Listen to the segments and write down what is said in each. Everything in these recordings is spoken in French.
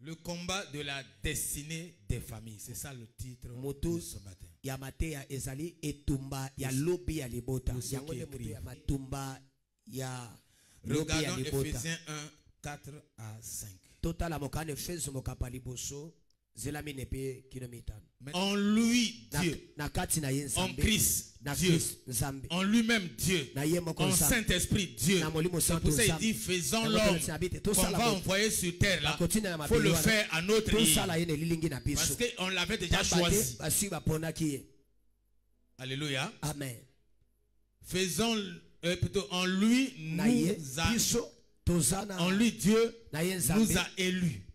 Le combat de la destinée des familles. C'est ça le titre de ce matin. Yamatea ezali etumba ya lobi ya libota. Yangone mutu ya matumba ya lobi ya libota. Regardons Ephésiens 1, 4 à 5. Total amokane Efeso mokapa liboso. Zelami nepe kilomitano. En lui, Dieu. En Christ, Dieu. En lui-même, Dieu. En Saint-Esprit, Dieu. C'est pour ça qu'il dit, faisons l'homme qu'on va envoyer sur terre là. Il faut le faire à notre ligne. Parce qu'on l'avait déjà choisi. Alléluia. Amen. Faisons plutôt en lui, en lui, Dieu nous a élus.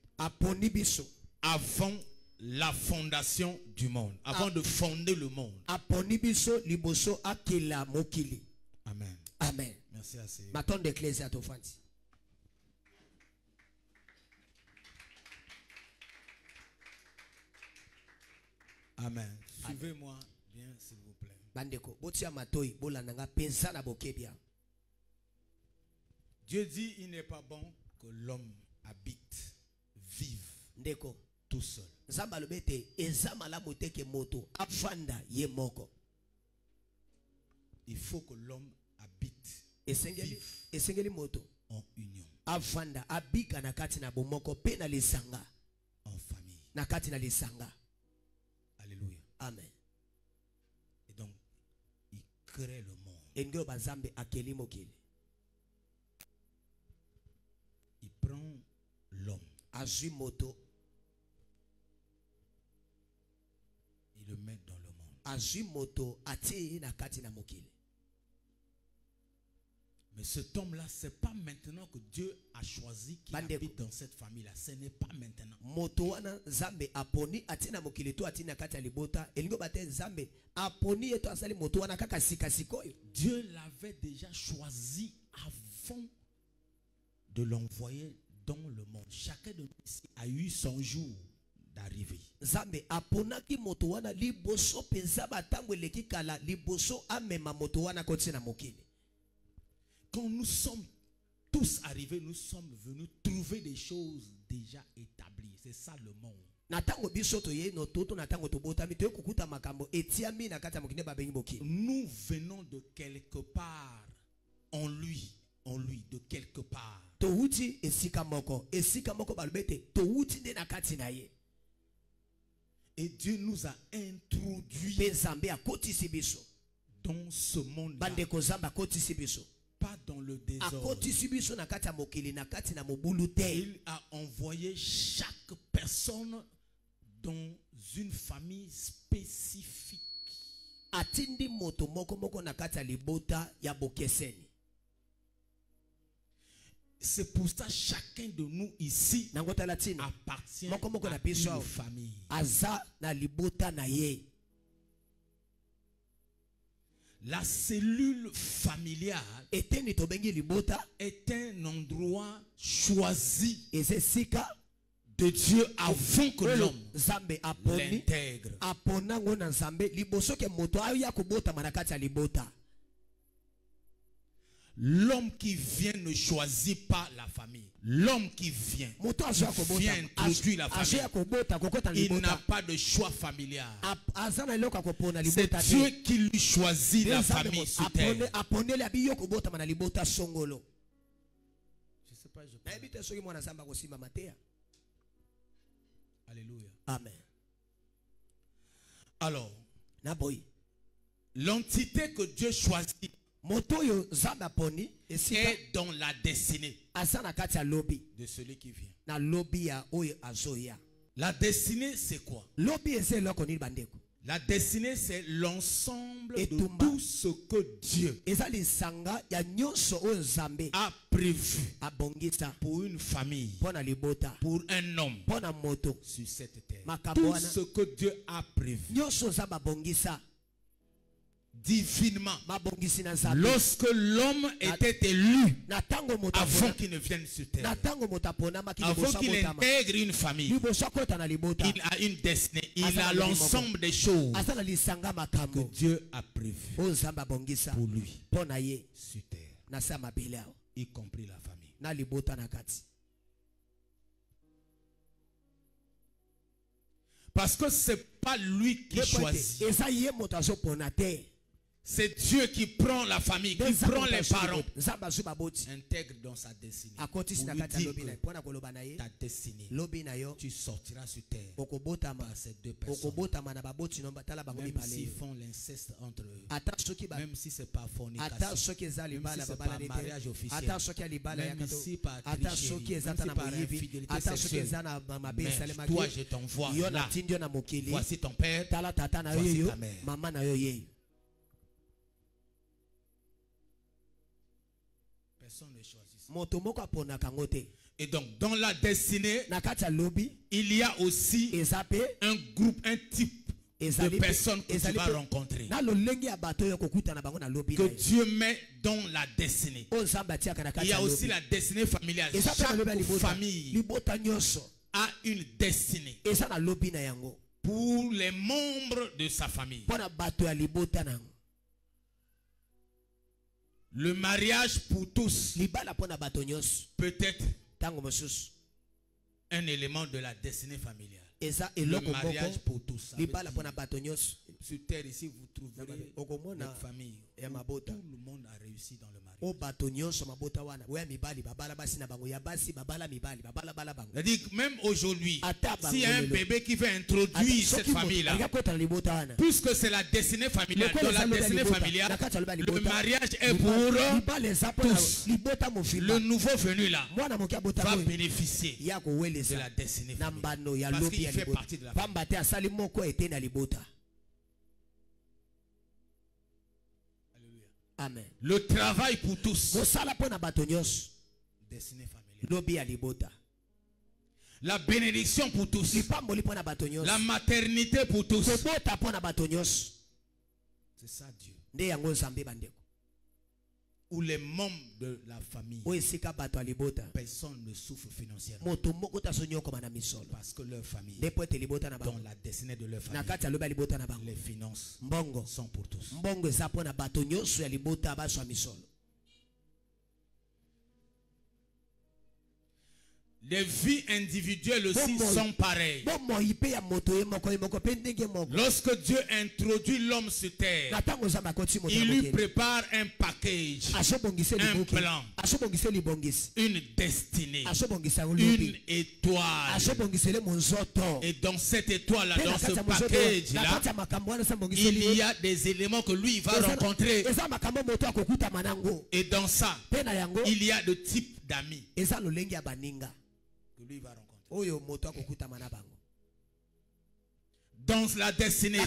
Avant la fondation du monde, avant de fonder le monde. Amen. Amen. Merci assez. Amen. Suivez-moi bien, s'il vous plaît. Dieu dit, il n'est pas bon que l'homme habite, vive tout seul. Il faut que l'homme habite, vive en union, en famille. Alléluia. Amen. Et donc, il crée le monde. Il prend l'homme. Il le met dans le monde. Mais cet homme-là, ce n'est pas maintenant que Dieu a choisi qu'il habite dans cette famille-là. Ce n'est pas maintenant. Dieu l'avait déjà choisi avant de l'envoyer dans le monde. Chacun de nous ici a eu son jour d'arriver. Quand nous sommes tous arrivés, nous sommes venus trouver des choses déjà établies. C'est ça le monde. Nous venons de quelque part en lui, de quelque part. Et Dieu nous a introduits dans ce monde-là. Pas dans le désordre. Il a envoyé chaque personne dans une famille spécifique. C'est pour ça que chacun de nous ici appartient à une famille. La cellule familiale est un endroit choisi de Dieu avant que l'homme l'intègre. L'homme qui vient ne choisit pas la famille. L'homme qui vient introduire la famille. Il n'a pas de choix familial. C'est Dieu qui lui choisit la famille sur terre. Je sais pas, je parle. Alléluia. Amen. Alors, l'entité que Dieu choisit est dans la destinée de celui qui vient. La destinée, c'est quoi? La destinée, c'est l'ensemble de tout ce que Dieu a prévu pour une famille, pour un homme sur cette terre. Tout ce que Dieu a prévu divinement, lorsque l'homme était élu avant qu'il ne vienne sur terre, avant qu'il intègre une famille, il a une destinée, il a l'ensemble des choses que Dieu a prévues pour lui sur terre, y compris la famille. Parce que ce n'est pas lui qui choisit. C'est Dieu qui prend la famille, qui prend les parents, intègre dans sa destinée. Pour lui dire que ta destinée, tu sortiras sur terre par ces deux personnes. Même s'ils font l'inceste entre eux, même si ce n'est pas fornication, même si ce n'est pas mariage officiel, même si par tricherie, même si par infidélité sexuelle, mais toi je t'envoie là. Voici ton père, voici ta mère. Personne ne choisit. Et donc, dans la destinée, il y a aussi un groupe, un type de personnes que tu vas rencontrer, que Dieu met dans la destinée. Il y a aussi la destinée familiale. Chaque famille a une destinée pour les membres de sa famille. Le mariage pour tous peut être un élément de la destinée familiale. Le mariage pour tous. Sur terre ici, vous trouverez notre famille. Tout le monde a réussi dans le mariage. C'est-à-dire que même aujourd'hui, s'il y a un bébé qui veut introduire cette famille-là, puisque c'est la destinée familiale, dans la destinée familiale, le mariage est pour tous. Le nouveau venu là va bénéficier de la destinée familiale parce qu'il fait partie de la famille. Amen. Le travail pour tous. Destinée familiale. La bénédiction pour tous. La maternité pour tous. C'est ça Dieu. Ou les membres de la famille, personne ne souffre financièrement parce que leur famille, dans la destinée de leur famille, les finances sont pour tous. Les vies individuelles aussi sont pareilles. Lorsque Dieu introduit l'homme sur terre, il lui prépare un package, un plan, une destinée, une étoile. Et dans cette étoile-là, dans ce package-là, il y a des éléments que lui va rencontrer. Et dans ça, il y a de types d'amis que lui va rencontrer. Dans la destinée,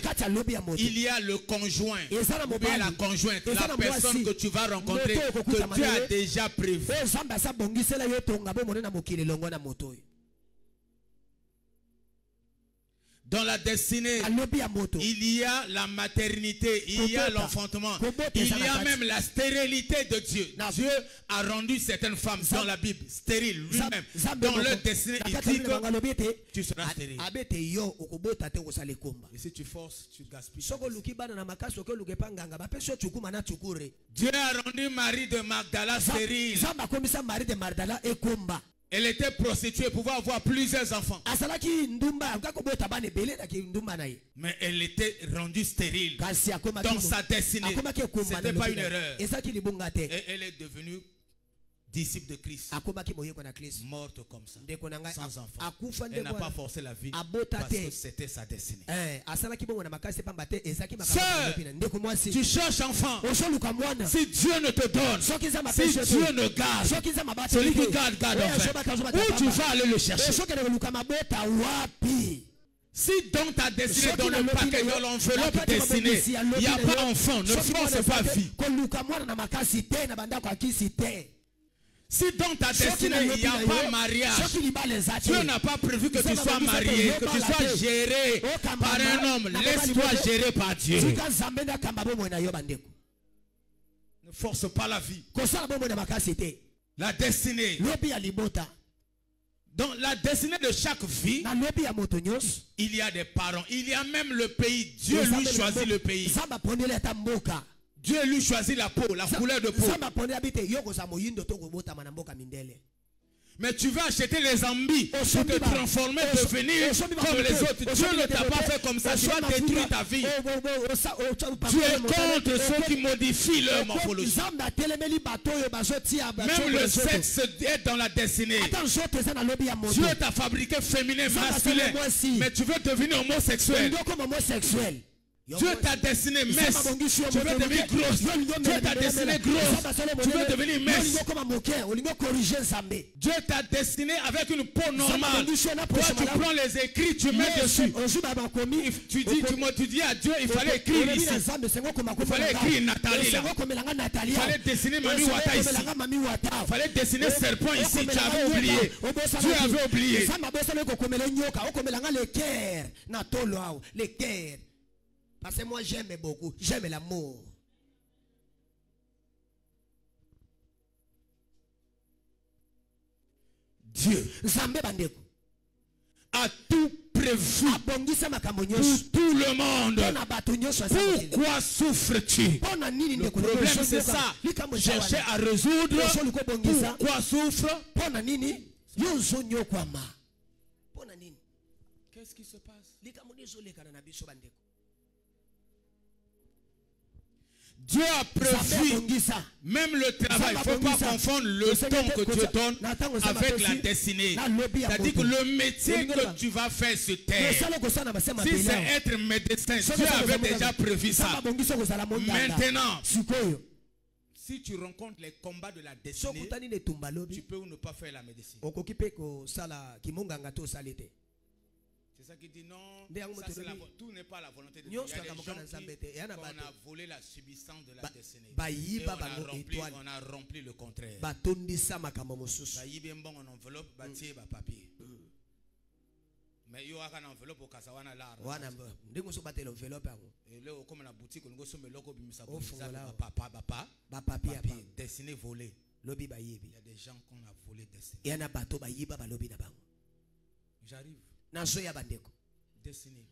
il y a le conjoint ou bien la conjointe, la personne que tu vas rencontrer, que Dieu a déjà prévu. Dans la destinée, il y a la maternité, il y a l'enfantement, il y a même la stérilité de Dieu. Dieu a rendu certaines femmes dans la Bible stériles lui-même. Dans leur destinée, il dit que tu seras stérile. Et si tu forces, tu gaspilles. Dieu a rendu Marie de Magdala stérile. Elle était prostituée, pouvait avoir plusieurs enfants. Mais elle était rendue stérile dans sa destinée. Ce n'était pas une erreur. Et elle est devenue disciple de Christ, morte comme ça, sans enfant. Elle n'a pas forcé la vie parce que c'était sa destinée. Sœur, tu cherches enfant. Si Dieu ne te donne, si Dieu ne garde, celui qui garde, garde enfant. Où tu vas aller le chercher? Si dans ta destinée, dans le paquet, dans l'enveloppe destinée, il n'y a pas enfant, ne force pas vie. Si dans ta destinée, il n'y a pas mariage, Dieu n'a pas prévu que tu sois marié, que tu sois géré par un homme. Laisse-toi gérer par Dieu. Ne force pas la vie. La destinée. Dans la destinée de chaque vie, il y a des parents. Il y a même le pays. Dieu lui choisit le pays. Dieu lui choisit la peau, la couleur de peau. Mais tu veux acheter les zombies pour te transformer, devenir comme les autres. Dieu ne t'a pas fait comme ça. Tu vas détruire ta vie. Tu es contre ceux qui modifient leur morphologie. Même le sexe est dans la destinée. Dieu t'a fabriqué féminin, masculin. Mais tu veux devenir homosexuel. Dieu t'a destiné mince. Tu veux devenir grosse. Dieu t'a destiné grosse. Tu veux devenir mince. Dieu t'a destiné avec une peau normale. Toi, tu prends les écrits, tu mets dessus. Tu dis à Dieu, il fallait écrire ici. Il fallait écrire Nathalie là. Il fallait dessiner Mami Wata ici. Il fallait dessiner serpent ici. Tu avais oublié. Tu avais oublié. Parce que moi j'aime beaucoup, j'aime l'amour. Dieu a tout prévu pour tout le monde. Pourquoi souffres-tu? Le problème c'est ça. Chercher à résoudre. Pourquoi souffre? Qu'est-ce qui se passe? Dieu a prévu même le travail. Il ne faut pas confondre le don que Dieu donne avec la destinée. C'est-à-dire que le métier que tu vas faire sur terre, si c'est être médecin, Dieu avait déjà prévu ça. Maintenant, si tu rencontres les combats de la destinée, tu peux ou ne pas faire la médecine. C'est ça qui dit non, ça tout n'est pas la volonté de Dieu. Il y a des gens qui, on a volé la substance de la destinée. Et on a rempli le contraire. On enveloppe, papier. Mais il y a une enveloppe au Kasawana là. Et là, comme la boutique, on a papier destiné volé. Il y a des gens qu'on a volé destiné. J'arrive. Destinée.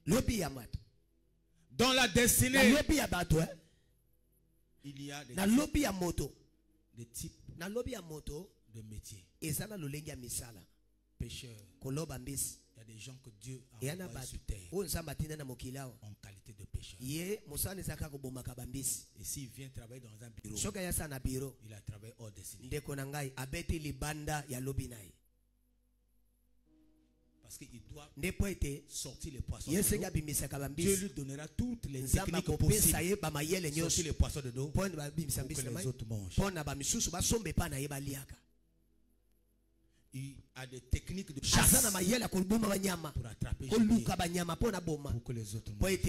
Dans la destinée, il y a des types de métiers. Pêcheurs. Il y a des gens que Dieu a envoyés sur terre en qualité de pêcheur. Et s'il vient travailler dans un bureau, il a travaillé hors destinée. Parce qu'il doit sortir les poissons de l'eau. Dieu lui donnera toutes les techniques possibles. Sortir les poissons de l'eau pour que les autres mangent. Il a des techniques de chasse pour attraper pour que les autres mangent.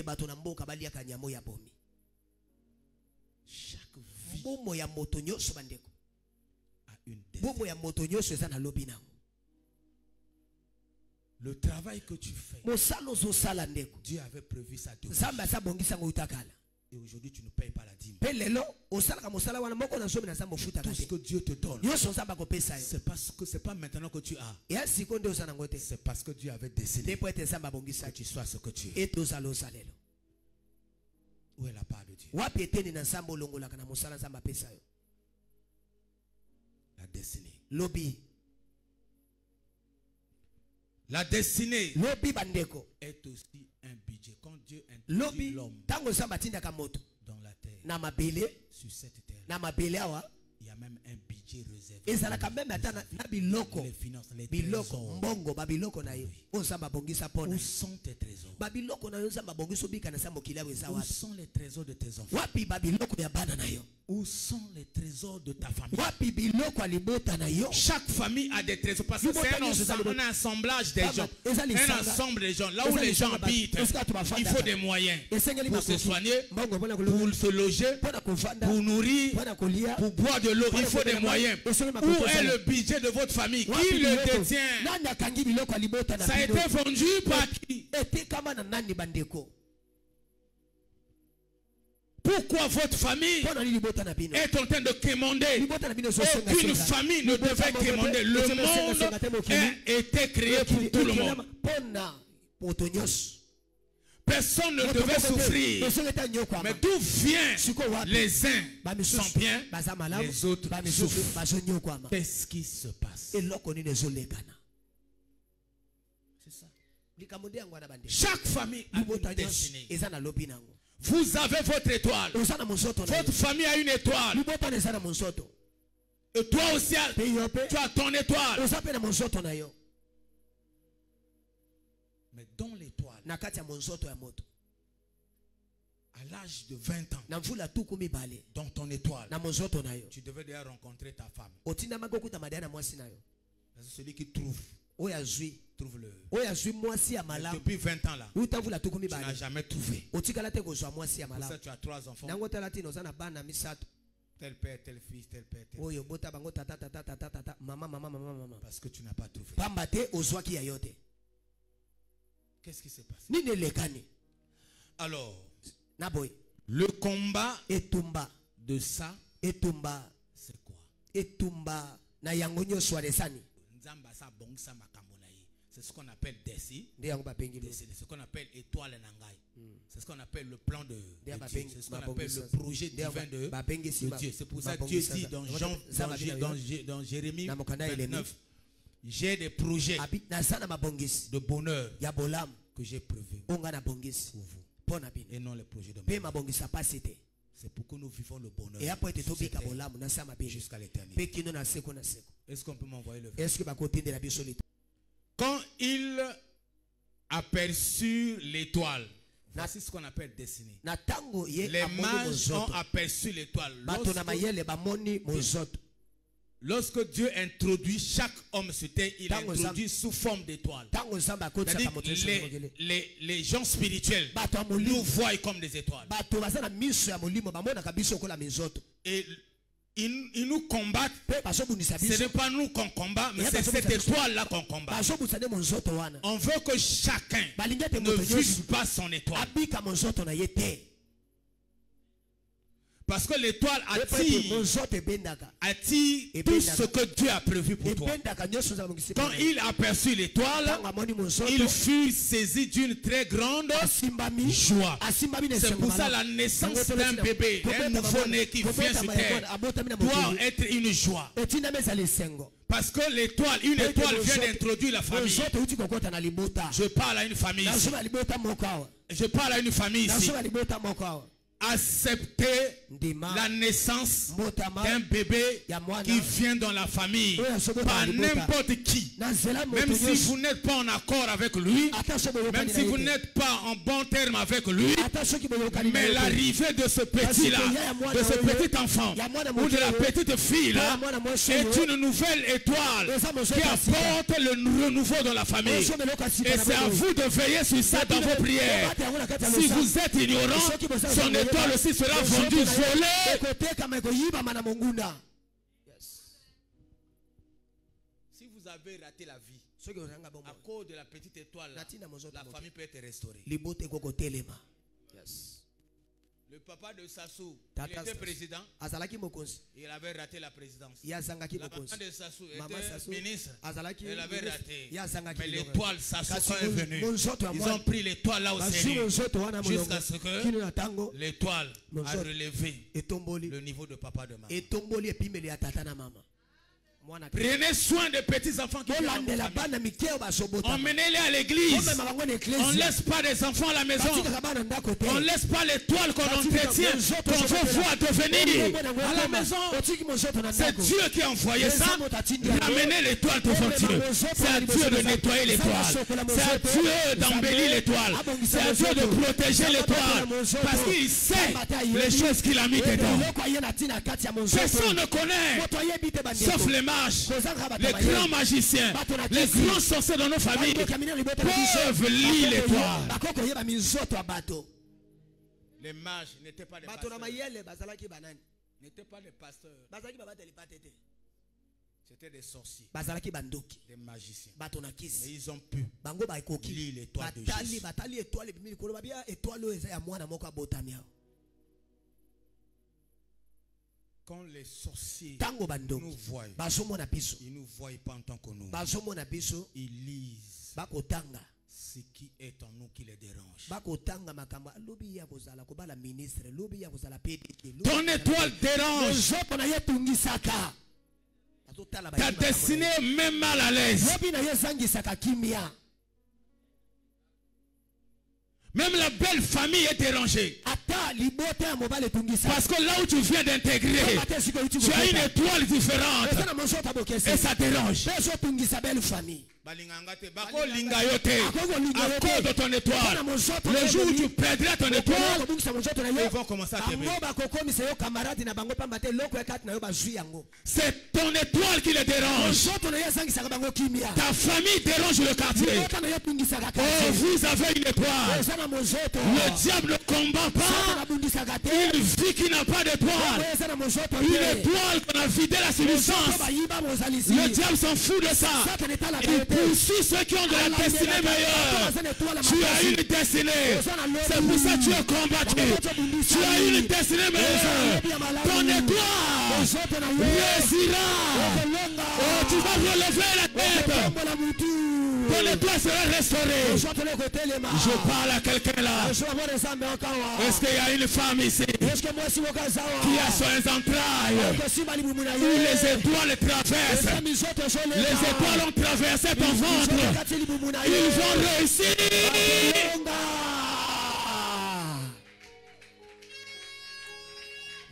Chaque vie a une destinée. Le travail que tu fais, Dieu avait prévu ça. Et aujourd'hui, tu ne payes pas la dîme. Tout ce que Dieu te donne, c'est parce que c'est pas maintenant que tu as. C'est parce que Dieu avait décidé que tu sois ce que tu es. Où est la part de Dieu? La destinée. La destinée est aussi un budget. Quand Dieu introduit l'homme dans la terre, sur cette terre, il y a même un budget réservé. Les finances, les trésors. Où sont tes trésors? Où sont les trésors de tes enfants? Où sont les trésors de ta famille? Chaque famille a des trésors parce que c'est un assemblage des gens. Un ensemble des gens. Là où les gens habitent, il faut des moyens pour se soigner, pour se loger, pour nourrir, pour boire de l'eau. Il faut des moyens. Où est le budget de votre famille? Qui le détient? Ça a été vendu par qui? Pourquoi votre famille est en train de quémander? Aucune famille ne devait quémander. Le monde a été créé pour tout le monde. personne ne devait souffrir. Mais d'où vient les uns sont bien, les autres souffrent. Qu'est-ce qui se passe? C'est ça. Chaque famille a une destinée. Vous avez votre étoile. Votre famille a une étoile. Et toi aussi, tu as ton étoile. Mais dans l'étoile, à l'âge de 20 ans, dans ton étoile, tu devais déjà rencontrer ta femme. C'est celui qui trouve le. Depuis 20 ans là, tu n'as jamais trouvé. Pour ça, tu as 3 enfants. Tel père, tel fils, tel père, tel fils. Parce que tu n'as pas trouvé. Qu'est-ce qui s'est passé? Alors, le combat de ça, c'est quoi? C'est ce qu'on appelle Desi. C'est ce qu'on appelle étoile Nangai. C'est ce qu'on appelle le plan de Dieu. C'est ce qu'on appelle le projet divin de Dieu. C'est pour ça que Dieu dit dans Jérémie 29, j'ai des projets de bonheur que j'ai prévus pour vous. Et non les projets de malheur. C'est pour que nous vivons le bonheur jusqu'à l'éternité. Est-ce qu'on peut m'envoyer le verset? Quand il aperçut l'étoile, voici ce qu'on appelle destinée. Les mages ont aperçu l'étoile. Lorsque Dieu introduit chaque homme sur terre, il introduit sous forme d'étoile. Les gens spirituels nous voient comme des étoiles. Et ils nous combattent. Ce n'est pas nous qu'on combat, mais c'est cette étoile-là qu'on combat. On veut que chacun ne vive pas son étoile. Parce que l'étoile attire tout ce que Dieu a prévu pour toi. Quand il aperçut l'étoile, il fut saisi d'une très grande joie. C'est pour ça la naissance d'un bébé, d'un nouveau-né qui vient sur terre, doit être une joie. Parce que l'étoile, une étoile vient d'introduire la famille. Je parle à une famille ici. Je parle à une famille ici. Accepter la naissance d'un bébé qui vient dans la famille par n'importe qui, même si vous n'êtes pas en accord avec lui, même si vous n'êtes pas en bon terme avec lui, mais l'arrivée de ce petit là, de ce petit enfant ou de la petite fille là est une nouvelle étoile qui apporte le renouveau dans la famille. Et c'est à vous de veiller sur ça dans vos prières. Si vous êtes ignorant, son étoile aussi sera vendue, volée. Si vous avez raté la vie à cause de la petite étoile, la famille peut être restaurée. Le papa de Sassou, il était président. Il avait raté la présidence. La maman de Sassou était ministre. Elle avait raté. Mais l'étoile Sassou quand est venue, ils ont pris l'étoile là au sérieux. Jusqu'à ce que l'étoile a relevé le niveau de papa de maman. Prenez soin des petits enfants qui viennent dans votre famille. Emmenez-les à l'église. On ne laisse pas des enfants à la maison. On ne laisse pas l'étoile qu'on entretient, qu'on veut voir devenir à la maison. C'est Dieu qui a envoyé ça. Ramenez l'étoile devant Dieu. C'est à Dieu de nettoyer l'étoile. C'est à Dieu d'embellir l'étoile. C'est à Dieu de protéger l'étoile. Parce qu'il sait les choses qu'il a mis dedans. Personne ne connaît, sauf les mages. Les grands magiciens, les grands sorciers dans nos familles peuvent lire l'étoile. Les mages n'étaient pas des pasteurs. N'étaient pas des pasteurs. C'était des sorciers, des magiciens. Et ils ont pu lire l'étoile de Jésus. Quand les sorciers nous voient, ils ne nous voient pas en tant que nous. Ils lisent ce qui est en nous qui les dérange. Ton étoile dérange. Ta destinée même mal à l'aise. Même la belle famille est dérangée. Parce que là où tu viens d'intégrer, tu as une étoile différente. Et ça dérange. À cause de ton étoile. Le jour où tu perdras ton étoile, ils vont commencer à t'aimer. C'est ton étoile qui les dérange. Ta famille dérange le quartier. Oh, vous avez une étoile. Le diable ne combat pas une vie qui n'a pas d'étoile. Une étoile qu'on a vidé la substance. Le diable s'en fout de ça. Il poursuit ceux qui ont de la destinée meilleure. Tu as une destinée. C'est pour ça que tu es combattu. Tu as une destinée meilleure. Ton étoile réussira. Oh, tu vas relever la tête. Ton étoile sera restaurée. Je parle à quelqu'un là. Est-ce qu'il y a une femme ici qui a sur les entrailles où les étoiles traversent? Les étoiles ont traversé ton ventre. Ils vont réussir.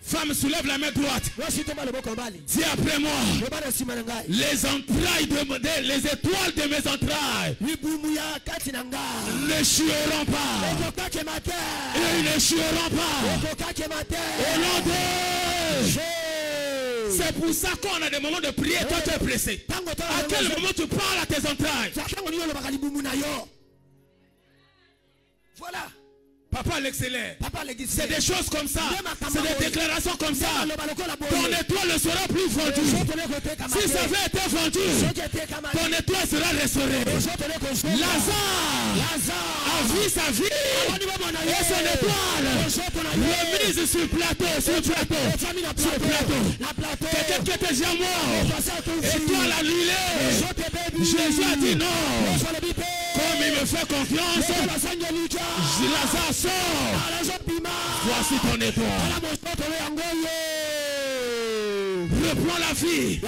Femme, soulève la main droite. Dis après moi. Les entrailles les étoiles de mes entrailles n'échoueront pas. Ils n'échoueront pas. Au nom de... C'est pour ça qu'on a des moments de prière. Toi tu es pressé. À quel moment tu parles à tes entrailles? Voilà. Papa l'excellent. C'est des choses comme ça. C'est des déclarations comme ça. Ton étoile ne sera plus vendue. Si ça avait été vendu, ton étoile sera restaurée. Lazare a vu sa vie et son étoile remise sur le plateau. Sur le plateau. Quelqu'un qui était déjà mort. Étoile annulée. Jésus a dit non. Comme il me fait confiance, Lazare sort. Voici ton étoile. Reprends la vie.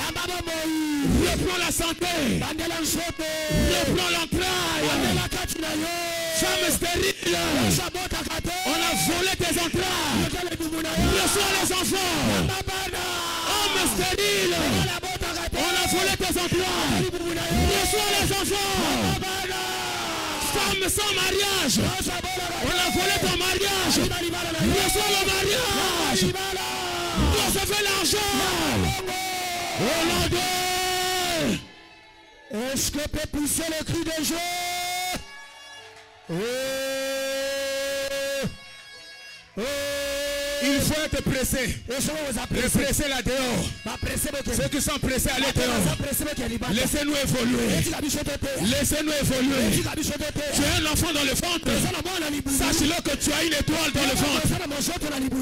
Reprends la santé. Reprends l'entraille. Femme stérile. On a volé tes entrailles. Reçois les enfants. Homme stérile. On a volé tes entrailles. Reçois les enfants. Femme sans mariage. On a volé ton mariage. Reçois le mariage. Recevez l'argent. Au nom de... Est-ce que peut pousser le cri de joie? Il faut être pressé. Pressé là dehors. Ceux qui sont pressés à l'intérieur. Laissez-nous évoluer. Laissez-nous évoluer. Tu es un enfant dans le ventre. Sache-le que tu as une étoile dans le ventre.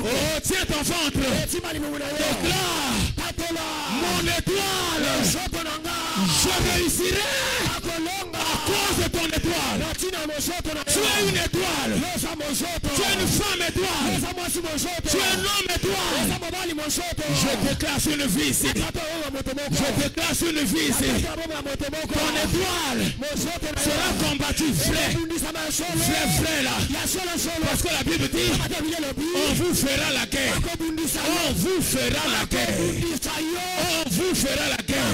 Oh, tiens ton ventre. Déclare. Mon étoile. Je réussirai à cause de ton étoile. Tu es une étoile. Tu es une femme étoile. Tu es un homme étoile. Je déclare sur une vie ici. Je déclare sur une vie ici. Ton étoile sera combattue vrai. Vrai là. Parce que la Bible dit, on vous fera la guerre. On vous fera la guerre. On vous fera la guerre.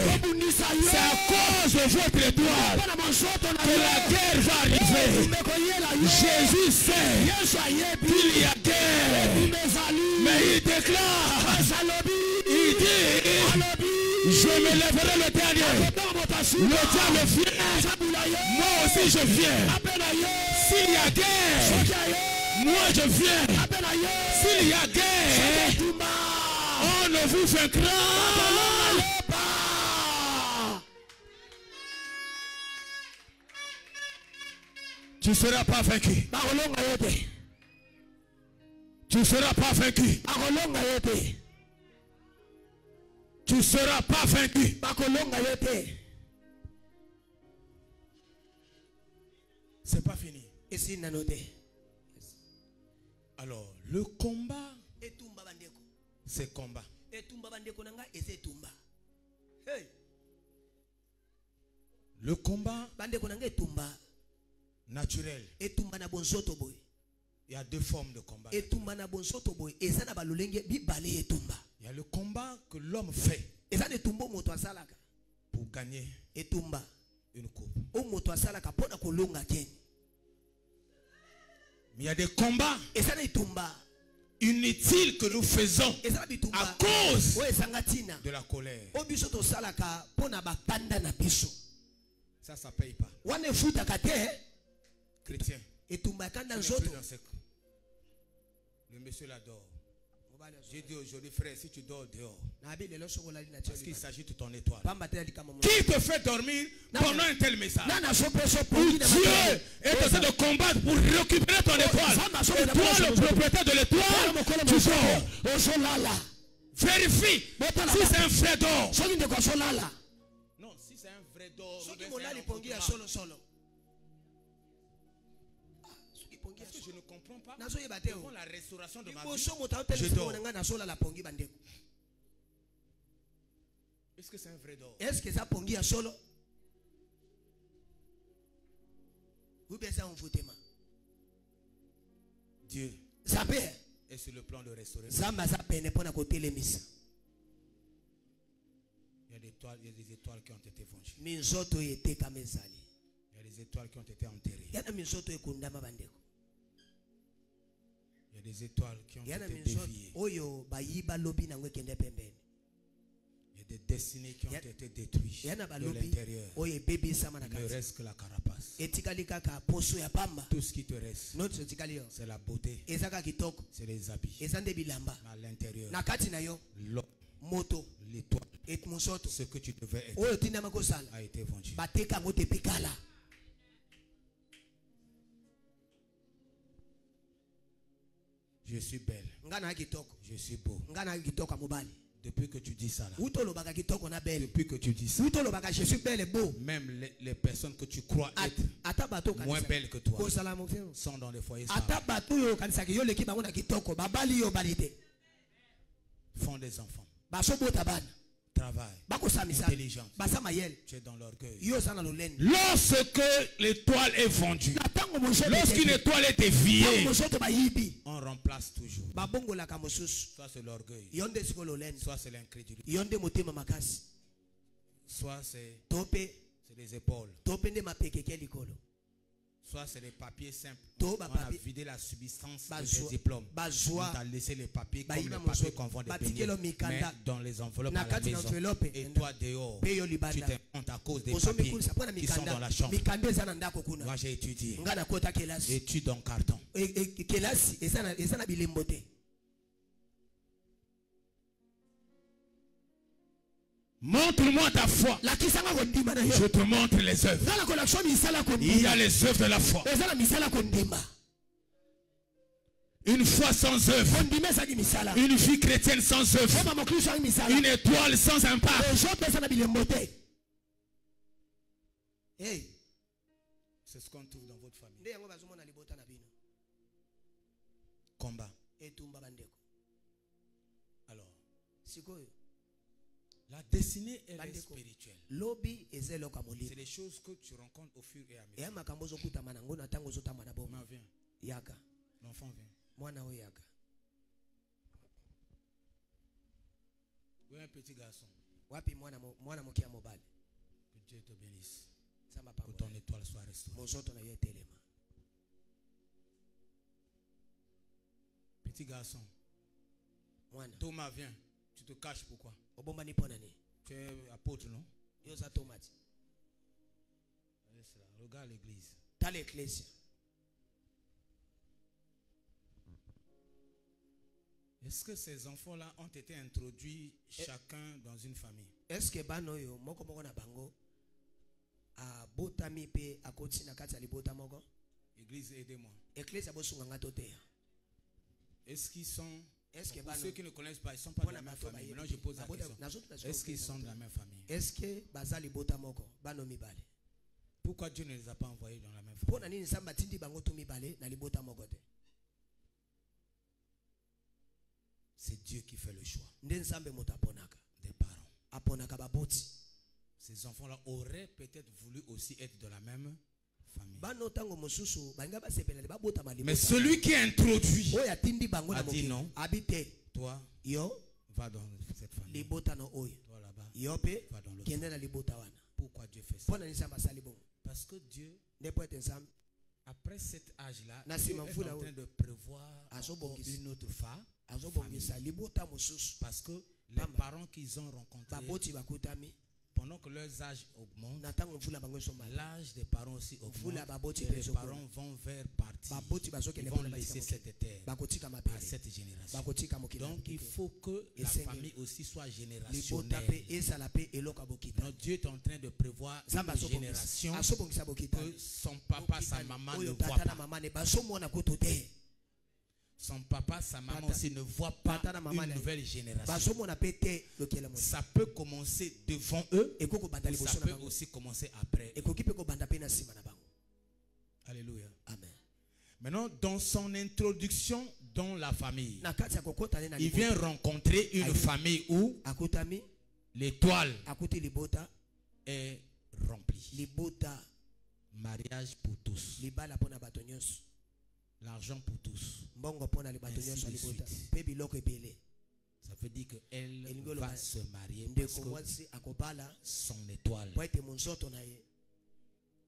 C'est à cause de votre étoile que la guerre va arriver. Jésus sait qu'il y a guerre. Mais il déclare, il dit, je me lèverai le dernier. Le diable vient. Moi aussi je viens. S'il y a guerre, moi je viens. S'il y a guerre, on ne vous vaincra. Tu ne seras pas vaincu. Tu ne seras pas vaincu. Tu ne seras pas vaincu. C'est pas fini. Alors, le combat, c'est combat. Le combat naturel. Il y a deux formes de combat. Il y a le combat que l'homme fait pour gagner une coupe. Mais il y a des combats inutiles que nous faisons à cause de la colère. Ça ne paye pas. Chrétien. Le monsieur l'adore. J'ai dit aujourd'hui, frère, si tu dors dehors, parce qu'il s'agit de ton étoile. Qui te fait dormir pendant un tel message? Dieu est en train de combattre pour récupérer ton étoile. Et toi, le propriétaire de l'étoile, tu dors. Vérifie si c'est un vrai d'or. Non, si c'est un vrai d'or. Parce que je ne comprends pas. Devant la restauration de ma vie, je dors. Est-ce que c'est un vrai d'or? Est-ce que ça pongi à solo? Dieu est sur le plan de restaurer. Il y a des étoiles qui ont été vengées. Il y a des étoiles qui ont été enterrées. Il y a des étoiles qui ont été déviées. Il y a des destinées qui ont été détruites de l'intérieur. Il ne reste que la carapace. Tout ce qui te reste, c'est la beauté, c'est les habits. À l'intérieur, l'homme, l'étoile, ce que tu devais être a été vendu. Je suis belle. Je suis beau. Depuis que tu dis ça là. Depuis que tu dis ça. Je suis belle et beau. Même les personnes que tu crois être moins belles que toi sont dans les foyers. Font des enfants. Travail. Intelligence. Tu es dans l'orgueil. Lorsque l'étoile est vendue, lorsqu'une étoile est déviée, on remplace toujours. Soit c'est l'orgueil, soit c'est l'incrédulité, soit c'est les épaules, soit c'est les papiers simples. On a vidé la substance des diplômes. On a laissé les papiers comme les papiers qu'on vend des beignets, mais dans les enveloppes à la maison. Et toi dehors, tu te honte à cause des papiers qui sont dans la chambre. Moi j'ai étudié. Étude en carton. Montre-moi ta foi. Je te montre les œuvres. Il y a les œuvres de la foi. Une foi sans œuvre. Une vie chrétienne sans œuvre. Une étoile sans impact. C'est ce qu'on trouve dans votre famille. Combat. Alors, la destinée elle est spirituelle. C'est les choses que tu rencontres au fur et à mesure. L'enfant vient. L'enfant vient. Oui, un petit garçon. Que Dieu te bénisse. Que ton étoile soit restaurée. Petit garçon. Thomas vient. Tu te caches pourquoi? Tu es apôtre, non? Regarde l'église. Est-ce que ces enfants-là ont été introduits chacun dans une famille? Est-ce que Église, aidez-moi. Est-ce qu'ils sont... Pour ceux qui ne connaissent pas, ils ne sont pas de la même famille. Maintenant, je pose la question. Est-ce qu'ils sont de la même famille? Pourquoi Dieu ne les a pas envoyés dans la même famille? Dieu qui fait le choix des parents. Ces enfants-là auraient peut-être voulu aussi être de la même famille. Mais celui qui a introduit a dit non. Toi, va dans cette famille. Toi là-bas, va dans l'autre. Pourquoi Dieu fait ça? Parce que Dieu, après cet âge-là, Dieu est en train de prévoir une autre famille. Parce que les parents qu'ils ont rencontrés, pendant que leurs âges augmentent, l'âge des parents aussi augmente. Et les parents vont vers partir. Ils vont laisser cette terre à cette génération. Donc il faut que la famille aussi soit générationnelle. Notre Dieu est en train de prévoir une génération que son papa, sa maman ne voient pas. Son papa, sa maman aussi ne voient pas une nouvelle génération. Ça peut commencer devant eux, ou ça peut aussi commencer après. Alléluia. Amen. Maintenant, dans son introduction dans la famille, il vient rencontrer une famille où l'étoile est remplie. Mariage pour tous. L'argent pour tous. Ainsi de suite. Ça veut dire qu'elle va se marier parce que son étoile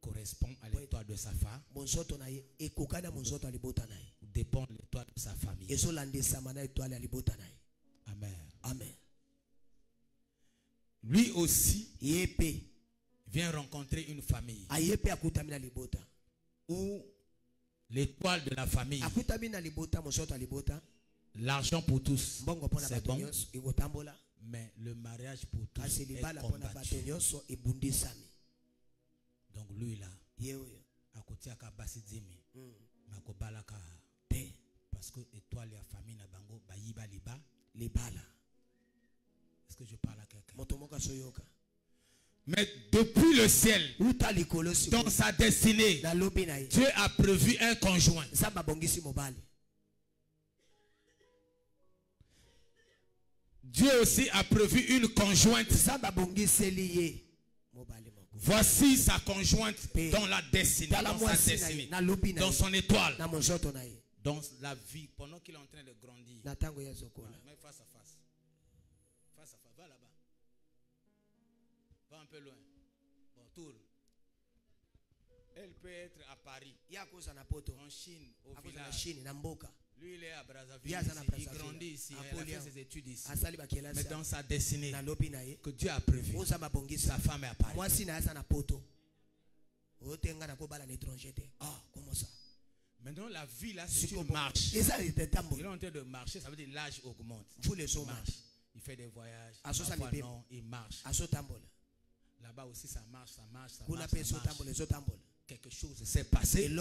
correspond à l'étoile de sa femme, dépend de l'étoile de sa famille. Amen. Amen. Lui aussi vient rencontrer une famille où l'étoile de la famille, l'argent pour tous, c'est bon, mais le mariage pour tous est combattu. Donc lui là, à côté de Kabasidimi, parce que l'étoile de la famille na bango bayiba libala. Est-ce que je parle à quelqu'un? Mais depuis le ciel, dans sa destinée, Dieu a prévu un conjoint. Dieu aussi a prévu une conjointe. Voici sa conjointe dans la destinée, dans sa destinée, dans son étoile, dans la vie, pendant qu'il est en train de grandir. Mais face à face. Face à face, va là-bas. Va un peu loin. Bon, tourne. Elle peut être à Paris, en Chine, au village. Lui, il est à Brazzaville, il grandit ici, il a fait ses études ici. Mais dans sa destinée, que Dieu a prévu, sa femme est à Paris. Maintenant, la vie là, c'est une marche. Il est en train de marcher, ça veut dire l'âge augmente. Il marche. Il fait des voyages. Parfois, non, il marche. Là-bas aussi, ça marche. Quelque chose s'est passé. Il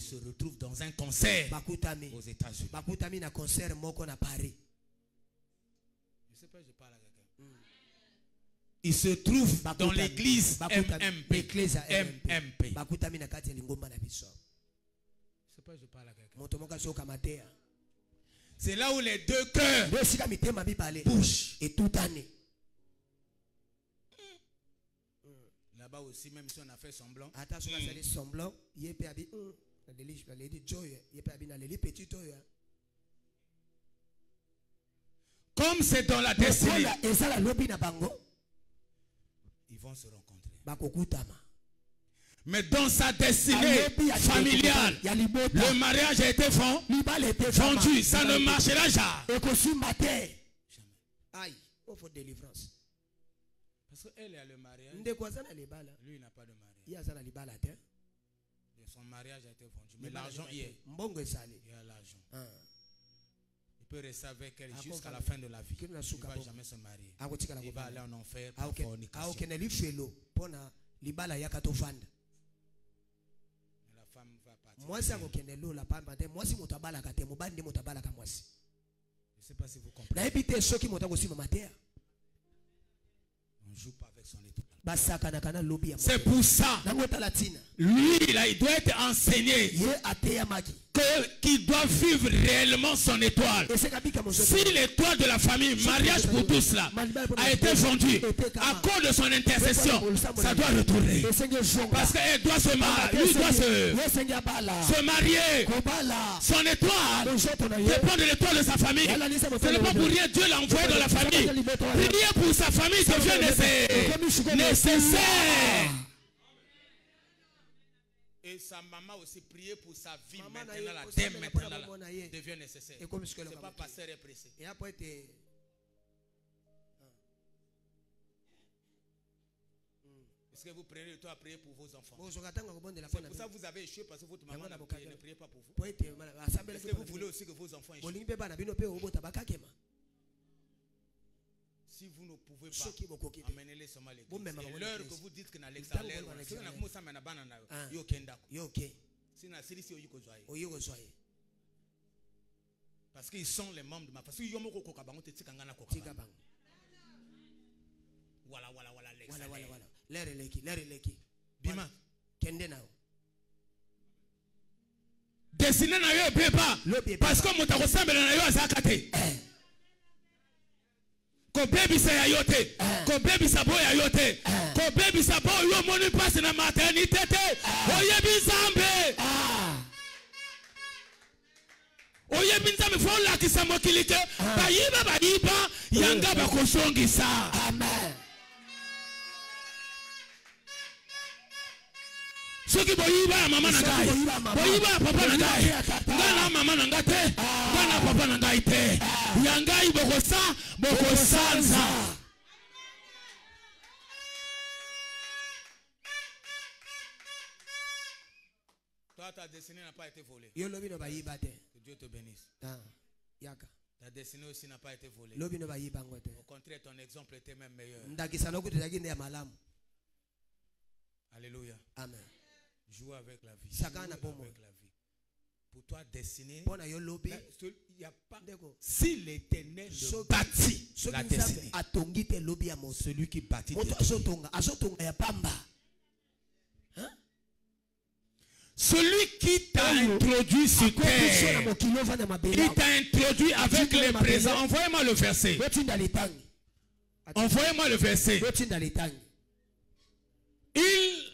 se retrouve dans un concert aux États-Unis. Je ne sais pas, je parle à quelqu'un. Il se trouve dans l'église MMP. Je ne sais pas, je parle à quelqu'un. C'est là où les deux cœurs bougent. Là-bas aussi, même si on a fait semblant. Comme c'est dans la destinée, ils vont se rencontrer. Mais dans sa destinée familiale, le mariage a été vendu. Ça ne marchera jamais. Aïe, il faut délivrance. Parce qu'elle est à le mariage. Lui, il n'a pas de mariage. Son mariage a été vendu. Mais l'argent y est. Il y a l'argent. Il peut rester avec elle jusqu'à la fin de la vie. Il ne va jamais se marier. Il va aller en enfer par fornication. Mais la femme va partir. Je ne sais pas si vous comprenez. On ne joue pas avec son étoile. C'est pour ça. Lui, là, il doit être enseigné que qui doit vivre réellement son étoile. Si l'étoile de la famille, mariage pour tous là, a été vendu à cause de son intercession, ça doit retourner. Parce qu'elle doit se marier, lui doit se marier. Son étoile dépend de l'étoile de sa famille. Ce n'est pas pour rien Dieu l'a envoyé dans la famille. Prier pour sa famille devient nécessaire. Et sa maman aussi prier pour sa vie maintenant, dès maintenant devient nécessaire. Ce n'est pas passer et pressé. Est-ce que vous prenez le temps à prier pour vos enfants? C'est pour ça que vous avez échoué parce que votre maman ne priez pas pour vous. Est-ce que vous voulez aussi que vos enfants échouent? Si vous ne pouvez pas, amenez-les seulement à l'église. C'est l'heure que vous dites que l'Alexa a l'air. Parce qu'ils sont les membres de ma famille. Voilà, Bima. Dessiner na yo beba. Parce que mon ressemble na yo azakate. Ko baby sa ya yote. Ko baby sa boy ya yote. Ko baby sa boy yo moni passe na maternité te. Oye bizambe. Oye binzambe fo la kisamo kilike. Bayiba yanga bakosongisa. Amen. Soki boyiba mama na ngai, boyiba papa na ngai, ngana mama na ngai te, ngana papa na ngai te, yangai bokosanza. Toi, ta destinée n'a pas été volée. Que Dieu te bénisse. Ta destinée aussi n'a pas été volée. Au contraire, ton exemple était même meilleur. Alléluia. Amen. Jouer avec la vie. Jouer avec la vie. Pour toi, dessiner. Il n'y a pas. Si l'Éternel bâtit la destinée, celui qui bâtit celui qui t'a introduit sur terre, il t'a introduit avec les présents. Envoyez-moi le verset. Envoyez-moi le verset. Ils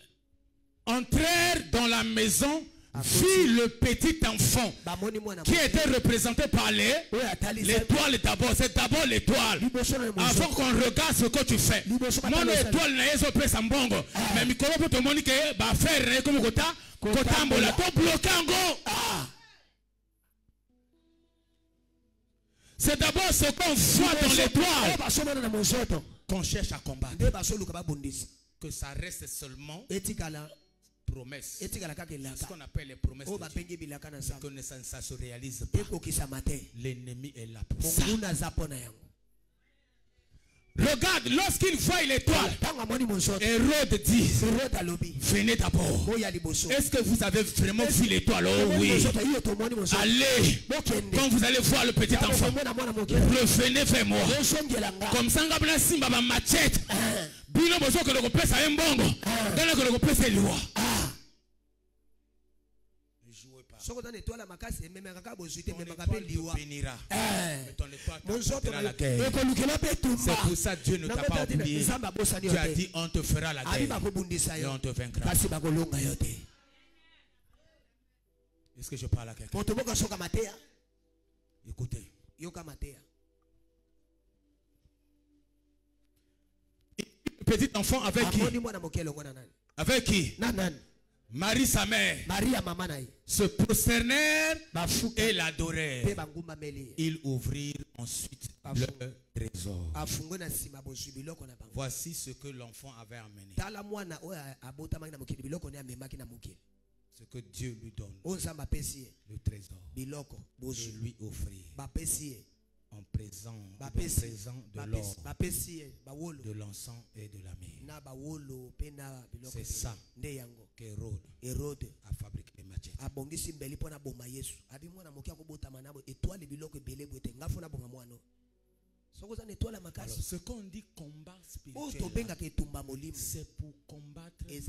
entrèrent dans la maison, virent le petit enfant qui était représenté par l'étoile d'abord. C'est d'abord l'étoile. Avant qu'on regarde ce que tu fais. Mon étoile n'a pas fait mbongo. Mais micro pour te montrer que va faire comme kota mbola to bloquer ngo. C'est d'abord ce qu'on voit dans l'étoile qu'on cherche à combattre. Que ça reste seulement promesse. Ce qu'on appelle les promesses de Dieu. Que ça ne se réalise pas. L'ennemi est là pour ça. Regarde, lorsqu'il voit l'étoile, Hérode dit, venez d'abord. Est-ce que vous avez vraiment vu l'étoile? Oh oui. Allez, quand vous allez voir le petit enfant, revenez vers moi. Comme ça, on va simba ma machette. Bino bozo que le pèse à un bongo. Dans que le pèse loi. C'est pour ça que Dieu ne t'a pas oublié. Tu as dit on te fera la guerre et on te vaincra. Est-ce que je parle à quelqu'un? Écoutez. Petit enfant avec qui? Avec qui? Marie sa mère se prosternèrent et l'adorèrent. Ils ouvrirent ensuite leur trésor. Voici ce que l'enfant avait amené. Ce que Dieu lui donne. Le trésor. Et lui offrir. En présent de l'or, de l'encens et de la myrrhe. C'est ça qu'Hérode a fabriqué les machettes. Alors, ce qu'on dit combat spirituel, c'est pour combattre la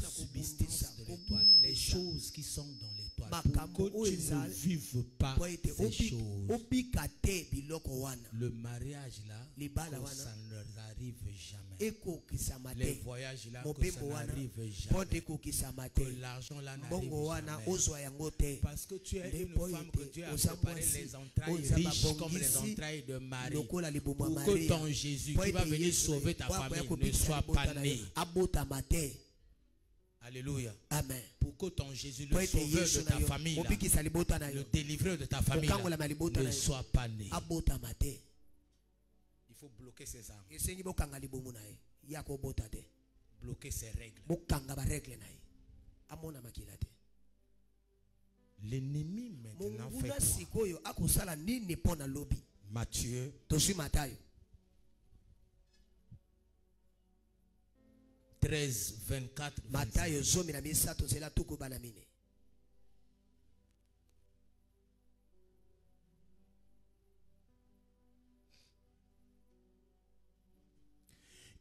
subsistance de l'étoile, les choses qui sont dans l'étoile, pour que tu ne vives pas ces choses. Le mariage là, que ça ne leur arrive jamais. Les voyages là, que ça n'arrive jamais. Que l'argent là n'arrive jamais. Parce que tu es une femme que Dieu a préparé les entrailles riches comme les entrailles de Marie. Pour que ton Jésus qui va venir sauver ta famille ne soit pas né. Alléluia. Amen. Pour que ton Jésus, le sauveur de ta famille, là, le délivreur de ta famille, là, ne soit pas né. Il faut bloquer ses armes. Bloquer ses règles. L'ennemi maintenant fait quoi? Matthieu 13, 24, 25.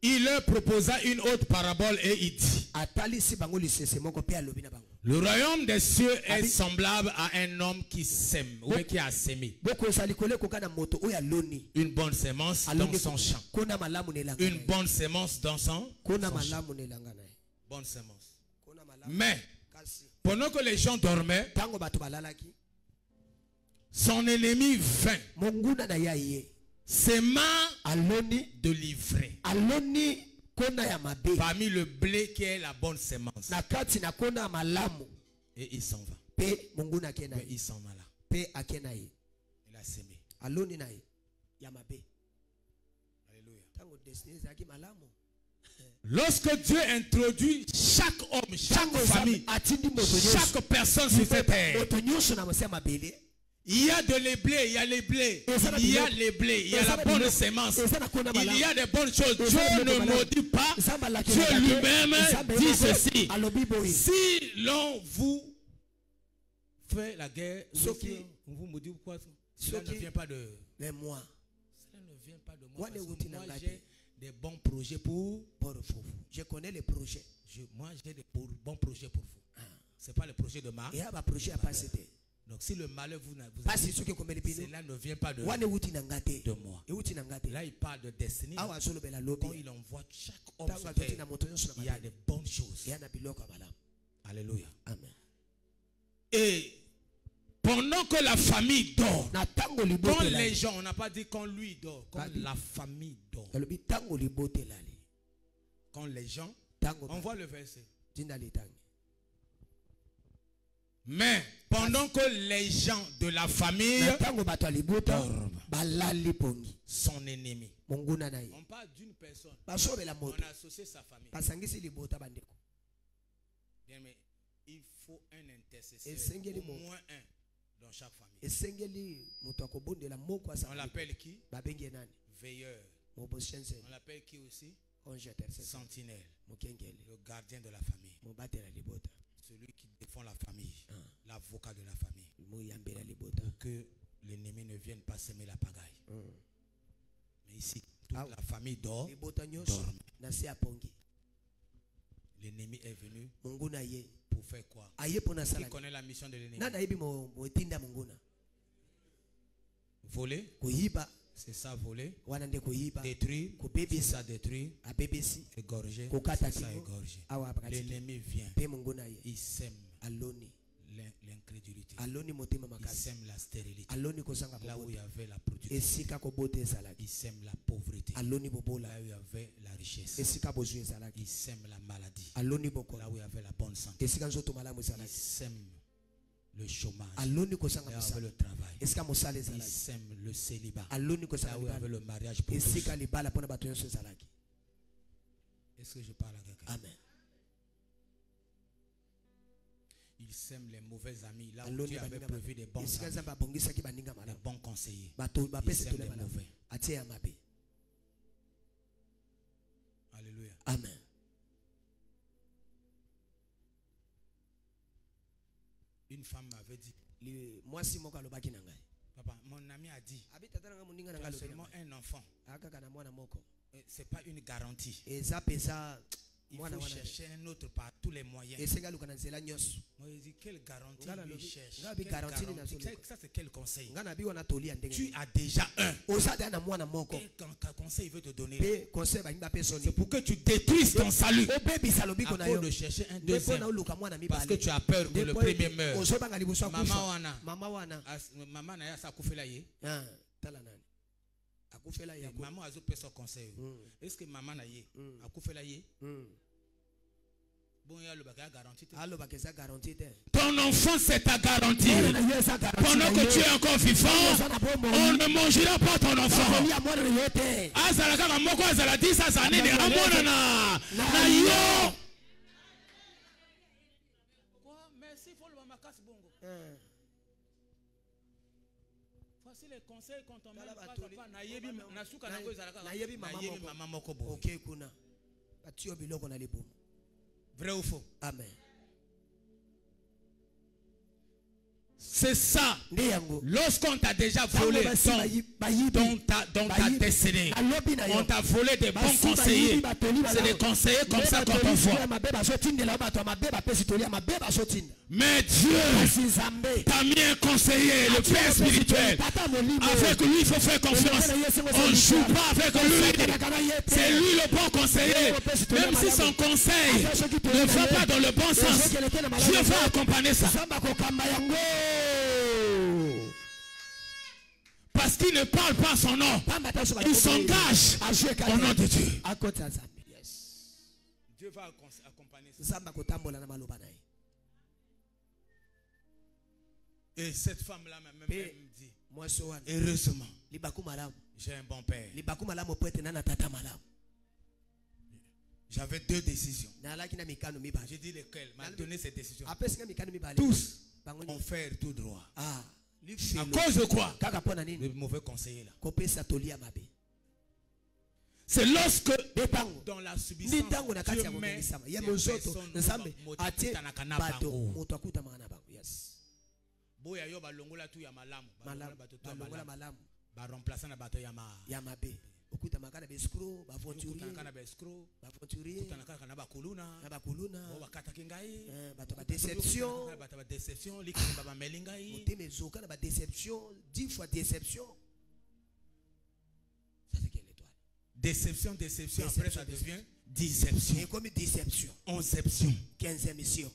Il leur proposa une autre parabole et il dit: le royaume des cieux est semblable à un homme qui sème, ou qui a sémé une bonne sémence dans son champ. Une bonne sémence dans son champ. Bonne sémence. Mais pendant que les gens dormaient, son ennemi vint, s'aimant de l'ivraie parmi le blé qui est la bonne sémence. Et il s'en va. Mais il s'en va là. Il a sémé. Alléluia. Lorsque Dieu introduit chaque homme, chaque famille, chaque personne sur cette terre, il y a de les blés, il y a les blés, il y a les blés, il y a la bonne sémence, il y a des bonnes choses. Dieu ne maudit pas. Dieu lui-même dit ceci: si l'on vous fait la guerre, on vous maudit pourquoi? Cela ne vient pas de moi. Cela ne vient pas de moi. Moi j'ai des bons projets pour vous. Je connais les projets. Moi j'ai des bons projets pour vous. Ce n'est pas le projet de ma. Donc si le malheur vous arrive, cela ne vient pas de moi. Là il parle de destinée. Quand il envoie chaque homme sur terre, il y a des bonnes choses. Alléluia. Amen. Et pendant que la famille dort, quand les gens, on n'a pas dit quand lui dort, quand la famille dort, quand les gens, on voit le verset. Mais pendant que les gens de la famille dorment, son ennemi. On parle d'une personne. On a associé sa famille. Bien, mais il faut un intercesseur, au moins un dans chaque famille. On l'appelle qui? Veilleur. On l'appelle qui aussi? Sentinelle. Le gardien de la famille. Celui qui défend la famille, l'avocat de la famille, pour que l'ennemi ne vienne pas semer la pagaille. Mais ici, toute la famille dort. L'ennemi est venu pour faire quoi? Qui connaît la mission de l'ennemi? Voler, c'est ça, voler. Détruire, c'est ça, détruire. Égorger, c'est ça, égorger. L'ennemi vient, il sème l'incrédulité, il sème la stérilité. Là où il y avait la production, il sème la pauvreté. Là où il y avait la richesse, il sème la maladie. Là où il y avait la bonne santé, il sème le chômage. Là où il y avait le travail, il sème le célibat. Là où il y avait le mariage pour tous. Est-ce que je parle à quelqu'un? Amen. Il sème les mauvais amis. Là où Dieu avait prévu des bons amis, des bons conseillers, il sème les mauvais. Alléluia. Amen. Une femme m'avait dit, Papa, mon ami a dit, tu as seulement un enfant. Ce n'est pas une garantie. Il faut chercher un autre par tous les moyens. Moi, je dis, quelle garantie lui cherche? Ça, c'est quel conseil? Tu as déjà un. Quel conseil il veut te donner? C'est pour que tu détruises ton salut. À cause de chercher un deuxième. Parce que tu as peur que le premier meure. Maman n'a pas coupé ye. Maman a fait son conseil. Est-ce que maman n'a pas coupé la ye? Ton enfant c'est ta garantie. Pendant que tu es encore vivant, on ne mangera pas ton enfant. Voici les conseils quand on met vrai ou faux? Amen. C'est ça. Lorsqu'on t'a déjà volé dans ta destinée, on t'a volé des bons conseillers. C'est des conseillers comme ça qu'on t'envoie. Mais Dieu t'a mis un conseiller, le Père spirituel. Avec lui, il faut faire confiance. On ne joue pas avec lui. C'est lui le bon conseiller. Même si son conseil ne va pas dans le bon sens, Dieu va accompagner ça. Parce qu'il ne parle pas son nom. Il s'engage au nom de Dieu. Dieu va accompagner ça. Et cette femme-là même me dit, heureusement, j'ai un bon père. J'avais deux décisions. J'ai dit lesquelles? M'a donné ces décisions. Tous ont fait tout droit. À cause de quoi? Le mauvais conseiller là. C'est lorsque dans la subissance Dieu met des personnes boya yo balongola tu ya malamu ba remplacer na bato ya mabe okuta makana beskro ba vonturier kana beskro ba vonturier kana kana ba kuluna o bakata kingai bato ba déception likini ba melingai moteme zoka na ba déception 10 fois déception. Ça c'est quelle étoile? Déception après ça devient déception. Et comme déception, onception, 15e mission.